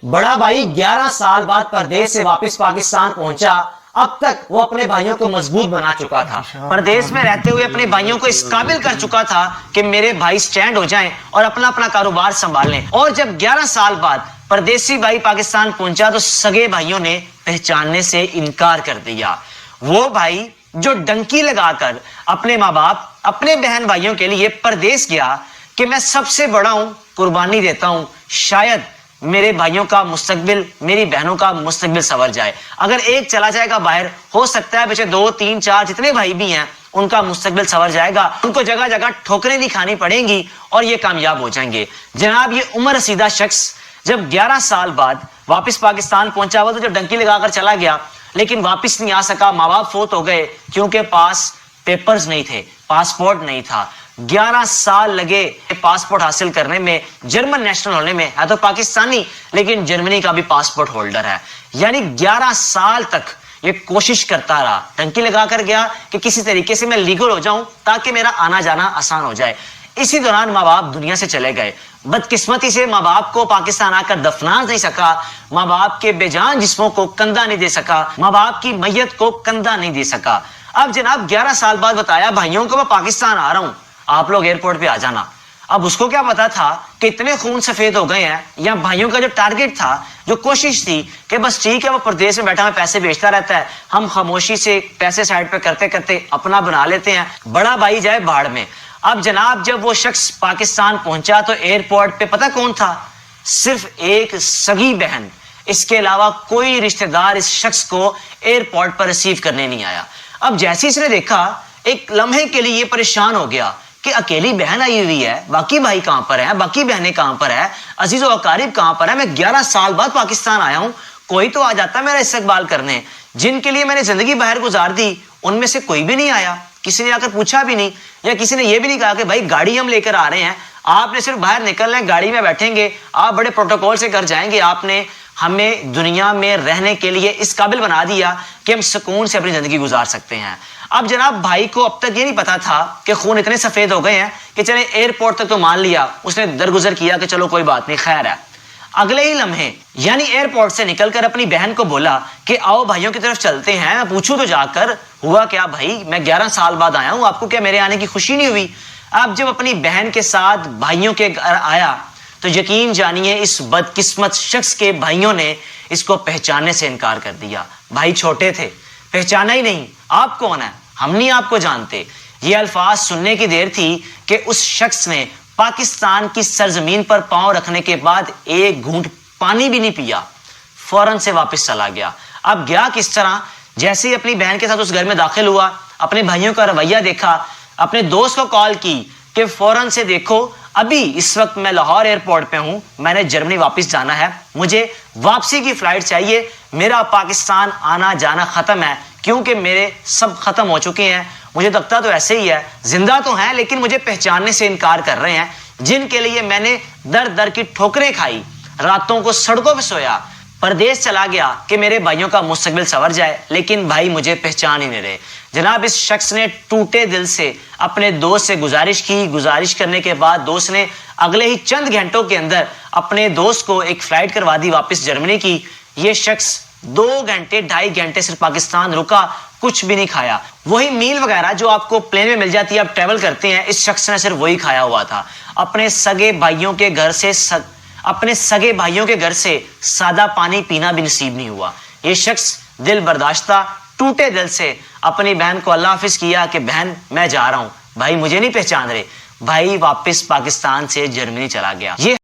बड़ा भाई 11 साल बाद परदेश से वापस पाकिस्तान पहुंचा। अब तक वो अपने भाइयों को मजबूत बना चुका था। परदेश में रहते हुए अपने भाइयों को इस काबिल कर चुका था कि मेरे भाई स्टैंड हो जाएं और अपना अपना कारोबार संभाल लें। और जब 11 साल बाद परदेसी भाई पाकिस्तान पहुंचा तो सगे भाइयों ने पहचानने से इनकार कर दिया। वो भाई जो डंकी लगाकर अपने माँ बाप, अपने बहन भाइयों के लिए परदेश गया कि मैं सबसे बड़ा हूं, कुर्बानी देता हूं, शायद मेरे भाइयों का मुस्तकबिल, मेरी बहनों का मुस्तकबिल संवर जाए। अगर एक चला जाएगा बाहर, हो सकता है पीछे 2, 3, 4 जितने भाई भी हैं उनका मुस्तकबिल संवर जाएगा। उनको जगह जगह ठोकरें नहीं खानी पड़ेंगी और ये कामयाब हो जाएंगे। जनाब, ये उम्र रसीदा शख्स जब 11 साल बाद वापस पाकिस्तान पहुंचा हुआ तो जो डंकी लगाकर चला गया, लेकिन वापस नहीं आ सका। माँ बाप फोत हो गए क्योंकि पास पेपर्स नहीं थे, पासपोर्ट नहीं था। 11 साल लगे पासपोर्ट हासिल करने में, जर्मन नेशनल होने में। है तो पाकिस्तानी लेकिन जर्मनी का भी पासपोर्ट होल्डर है। यानी 11 साल तक ये कोशिश करता रहा, टंकी लगा कर गया कि किसी तरीके से मैं लीगल हो जाऊं ताकि मेरा आना जाना आसान हो जाए। इसी दौरान माँ बाप दुनिया से चले गए। बदकिस्मती से माँ बाप को पाकिस्तान आकर दफना नहीं सका, माँ बाप के बेजान जिस्मों को कंधा नहीं दे सका, माँ बाप की मैयत को कंधा नहीं दे सका। अब जनाब 11 साल बाद बताया भाइयों को मैं पाकिस्तान आ रहा हूं, आप लोग एयरपोर्ट पे आ जाना। अब उसको क्या पता था कि इतने खून सफेद हो गए हैं, या भाइयों का जो टारगेट था, जो कोशिश थी कि बस ठीक है वो प्रदेश में बैठा हुआ पैसे बेचता रहता है, हम खामोशी से पैसे साइड पे करते करते अपना बना लेते हैं, बड़ा भाई जाए बाढ़ में। अब जनाब जब वो शख्स पाकिस्तान पहुंचा तो एयरपोर्ट पे पता कौन था? सिर्फ एक सगी बहन, इसके अलावा कोई रिश्तेदार इस शख्स को एयरपोर्ट पर रिसीव करने नहीं आया। अब जैसे इसने देखा, एक लम्हे के लिए परेशान हो गया कि अकेली बहन आई हुई है, बाकी भाई कहां पर है, बाकी बहनें कहां पर है, अजीज और अकारिब कहां पर है। मैं 11 साल बाद पाकिस्तान आया हूं, कोई तो आ जाता मेरा इस्तकबाल करने। जिनके लिए मैंने जिंदगी बाहर गुजार दी उनमें से कोई भी नहीं आया, किसी ने आकर पूछा भी नहीं, या किसी ने यह भी नहीं कहा कि भाई गाड़ी हम लेकर आ रहे हैं, आपने सिर्फ बाहर निकलना है, गाड़ी में बैठेंगे, आप बड़े प्रोटोकॉल से कर जाएंगे। आपने हमें दुनिया में रहने के लिए इस काबिल बना दिया कि हम सुकून से अपनी जिंदगी गुजार सकते हैं। अब जनाब भाई को अब तक ये नहीं पता था कि खून इतने सफेद हो गए हैं कि चले एयरपोर्ट तक तो मान लिया, उसने दरगुजर किया कि चलो कोई बात नहीं, खैर है। अगले ही लम्हे यानी एयरपोर्ट से निकलकर अपनी बहन को बोला कि आओ भाइयों की तरफ चलते हैं, मैं पूछूं तो जाकर हुआ क्या भाई, मैं 11 साल बाद आया हूं, आपको क्या मेरे आने की खुशी नहीं हुई? अब जब अपनी बहन के साथ भाइयों के घर आया तो यकीन जानिए इस बदकिस्मत शख्स के भाइयों ने इसको पहचानने से इनकार कर दिया। भाई छोटे थे, पहचाना ही नहीं, आप कौन है, हम नहीं आपको जानते। ये अल्फाज सुनने की देर थी कि उस शख्स ने पाकिस्तान की सरजमीन पर पांव रखने के बाद एक घूंट पानी भी नहीं पिया, फौरन से वापस चला गया। अब गया किस तरह? जैसे ही अपनी बहन के साथ उस घर में दाखिल हुआ, अपने भाइयों का रवैया देखा, अपने दोस्त को कॉल की कि फौरन से देखो अभी इस वक्त मैं लाहौर एयरपोर्ट पे हूं, मैंने जर्मनी वापस जाना है, मुझे वापसी की फ्लाइट चाहिए, मेरा पाकिस्तान आना जाना खत्म है क्योंकि मेरे सब खत्म हो चुके हैं। मुझे लगता तो ऐसे ही है, जिंदा तो हैं लेकिन मुझे पहचानने से इनकार कर रहे हैं, जिनके लिए मैंने दर दर की ठोकरें खाई, रातों को सड़कों पर सोया, परदेश चला गया कि मेरे भाइयों का मुस्तकबिल संवर जाए, लेकिन भाई मुझे पहचान ही नहीं रहे। जनाब इस शख्स ने टूटे दिल से अपने दोस्त से गुजारिश की। गुजारिश करने के बाद दोस्त ने अगले ही चंद घंटों के अंदर अपने दोस्त को एक फ्लाइट करवा दी वापस जर्मनी की। ये शख्स 2 घंटे 2.5 घंटे सिर्फ पाकिस्तान रुका, कुछ भी नहीं खाया। वही मील वगैरह जो आपको प्लेन में मिल जाती है, आप ट्रेवल करते हैं, इस शख्स ने सिर्फ वही खाया हुआ था। अपने सगे भाइयों के घर से सादा पानी पीना भी नसीब नहीं हुआ। ये शख्स दिल बर्दाश्ता टूटे दिल से अपनी बहन को अल्लाह हाफिज किया कि बहन मैं जा रहा हूं, भाई मुझे नहीं पहचान रहे। भाई वापस पाकिस्तान से जर्मनी चला गया। ये